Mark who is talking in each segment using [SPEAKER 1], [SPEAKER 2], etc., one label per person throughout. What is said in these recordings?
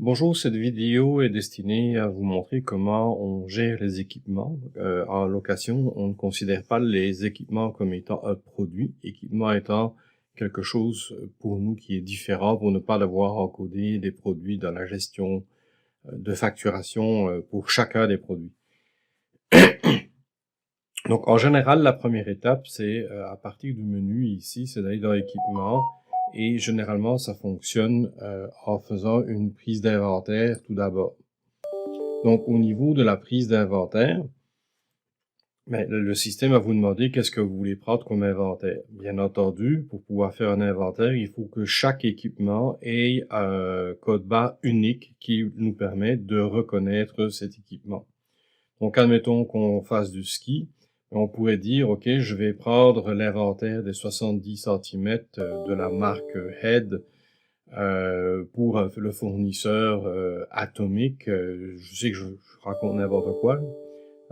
[SPEAKER 1] Bonjour, cette vidéo est destinée à vous montrer comment on gère les équipements. En location, on ne considère pas les équipements comme étant un produit, équipement étant quelque chose pour nous qui est différent pour ne pas devoir encoder des produits dans la gestion de facturation pour chacun des produits. Donc en général, la première étape, c'est à partir du menu ici, c'est d'aller dans l'équipement. Et généralement, ça fonctionne en faisant une prise d'inventaire tout d'abord. Donc, au niveau de la prise d'inventaire, le système va vous demander qu'est-ce que vous voulez prendre comme inventaire. Bien entendu, pour pouvoir faire un inventaire, il faut que chaque équipement ait un code barre unique qui nous permet de reconnaître cet équipement. Donc, admettons qu'on fasse du ski. On pourrait dire, OK, je vais prendre l'inventaire des 70 cm de la marque Head pour le fournisseur Atomic. Je sais que je raconte n'importe quoi.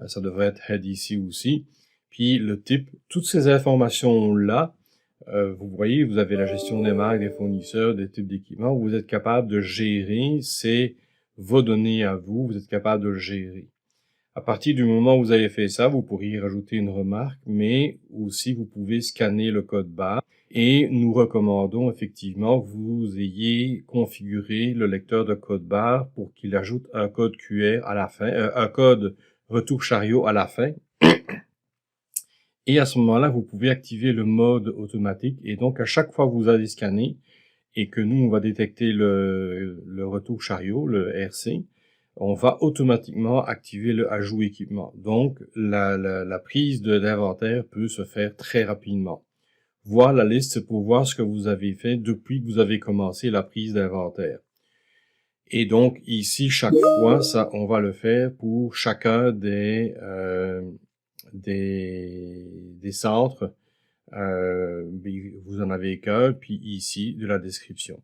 [SPEAKER 1] Ça devrait être Head ici aussi. Puis le type, toutes ces informations-là, vous voyez, vous avez la gestion des marques, des fournisseurs, des types d'équipements. Vous êtes capable de gérer, c'est vos données à vous, vous êtes capable de le gérer. À partir du moment où vous avez fait ça, vous pourriez rajouter une remarque, mais aussi vous pouvez scanner le code barre et nous recommandons effectivement que vous ayez configuré le lecteur de code barre pour qu'il ajoute un code QR à la fin, un code retour chariot à la fin. Et à ce moment-là, vous pouvez activer le mode automatique et donc à chaque fois que vous allez scanner et que nous, on va détecter le retour chariot, le RC, on va automatiquement activer le ajout équipement. Donc, la prise de l'inventaire peut se faire très rapidement. Voir la liste pour voir ce que vous avez fait depuis que vous avez commencé la prise d'inventaire. Et donc, ici, chaque fois, ça, on va le faire pour chacun des centres. Vous en avez qu'un, puis ici, de la description.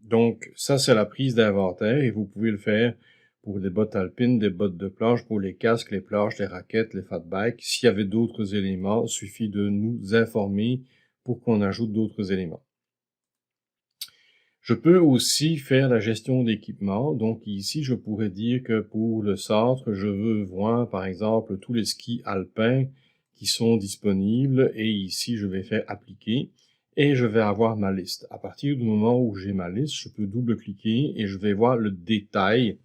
[SPEAKER 1] Donc, ça, c'est la prise d'inventaire et vous pouvez le faire pour des bottes alpines, des bottes de planche, pour les casques, les planches, les raquettes, les fat bikes. S'il y avait d'autres éléments, il suffit de nous informer pour qu'on ajoute d'autres éléments. Je peux aussi faire la gestion d'équipement. Donc ici, je pourrais dire que pour le centre, je veux voir, par exemple, tous les skis alpins qui sont disponibles. Et ici, je vais faire appliquer. Et je vais avoir ma liste. À partir du moment où j'ai ma liste, je peux double-cliquer et je vais voir le détail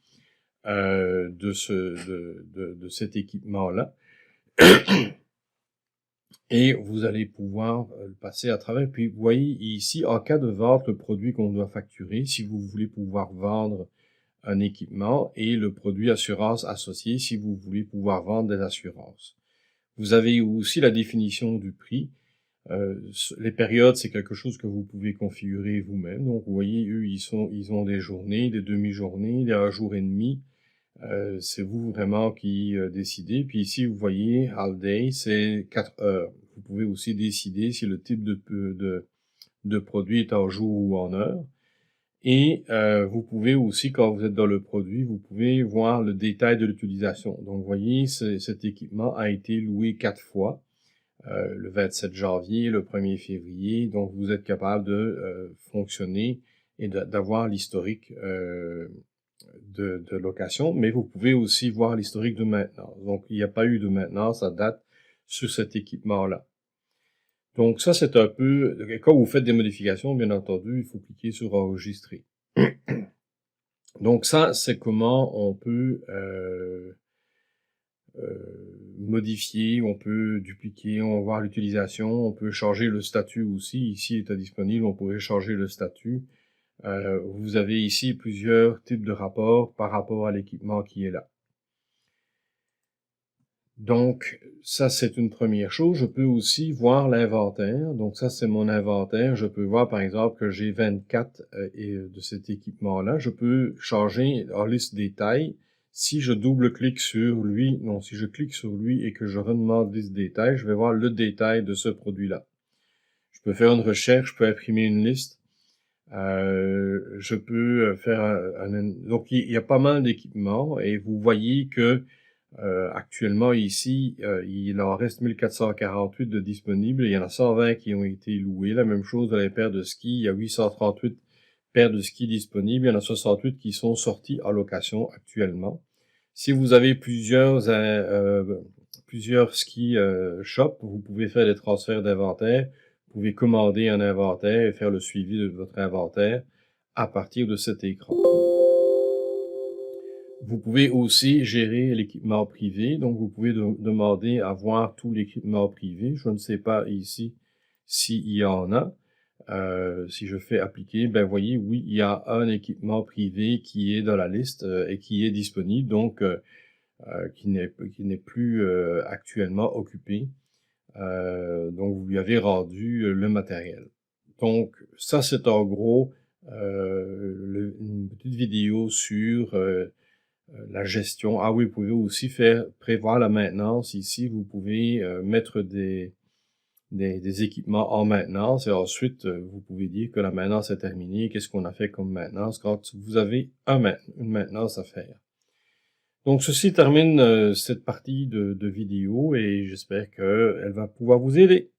[SPEAKER 1] de cet équipement-là. Et vous allez pouvoir le passer à travers. Puis vous voyez ici, en cas de vente, le produit qu'on doit facturer, si vous voulez pouvoir vendre un équipement et le produit assurance associé, si vous voulez pouvoir vendre des assurances. Vous avez aussi la définition du prix. Les périodes, c'est quelque chose que vous pouvez configurer vous-même. Donc, vous voyez, eux, ils ont des journées, des demi-journées, un jour et demi. C'est vous vraiment qui décidez. Puis ici, vous voyez, All Day, c'est 4 heures. Vous pouvez aussi décider si le type de produit est en jour ou en heure. Et vous pouvez aussi, quand vous êtes dans le produit, vous pouvez voir le détail de l'utilisation. Donc, vous voyez, cet équipement a été loué 4 fois. Le 27 janvier, le 1er février. Donc, vous êtes capable de fonctionner et d'avoir l'historique de location, mais vous pouvez aussi voir l'historique de maintenance. Donc, il n'y a pas eu de maintenance à date sur cet équipement-là. Donc, ça, c'est un peu... Quand vous faites des modifications, bien entendu, il faut cliquer sur « Enregistrer ». Donc, ça, c'est comment on peut modifier, on peut dupliquer, on va voir l'utilisation, on peut changer le statut aussi. Ici, il est disponible, on pourrait changer le statut. Vous avez ici plusieurs types de rapports par rapport à l'équipement qui est là. Donc, ça, c'est une première chose. Je peux aussi voir l'inventaire. Donc, ça, c'est mon inventaire. Je peux voir, par exemple, que j'ai 24 de cet équipement-là. Je peux changer en liste détail. Si je double-clique sur lui, non, si je clique sur lui et que je redemande liste détail, je vais voir le détail de ce produit-là. Je peux faire une recherche, je peux imprimer une liste. Je peux faire donc il y a pas mal d'équipements et vous voyez que actuellement ici il en reste 1448 de disponibles. Il y en a 120 qui ont été loués. La même chose dans les paires de skis, il y a 838 paires de skis disponibles. Il y en a 68 qui sont sortis en location actuellement. Si vous avez plusieurs ski shops, vous pouvez faire des transferts d'inventaire. Vous pouvez commander un inventaire et faire le suivi de votre inventaire à partir de cet écran. Vous pouvez aussi gérer l'équipement privé, donc vous pouvez demander à voir tout l'équipement privé. Je ne sais pas ici s'il y en a. Si je fais appliquer, ben voyez, oui, il y a un équipement privé qui est dans la liste et qui est disponible, donc qui n'est plus actuellement occupé. Donc vous lui avez rendu le matériel. Donc ça, c'est en gros une petite vidéo sur la gestion. Ah oui, vous pouvez aussi prévoir la maintenance. Ici, vous pouvez mettre des équipements en maintenance et ensuite, vous pouvez dire que la maintenance est terminée. Qu'est-ce qu'on a fait comme maintenance quand vous avez une maintenance à faire. Donc, ceci termine cette partie de vidéo et j'espère qu'elle va pouvoir vous aider.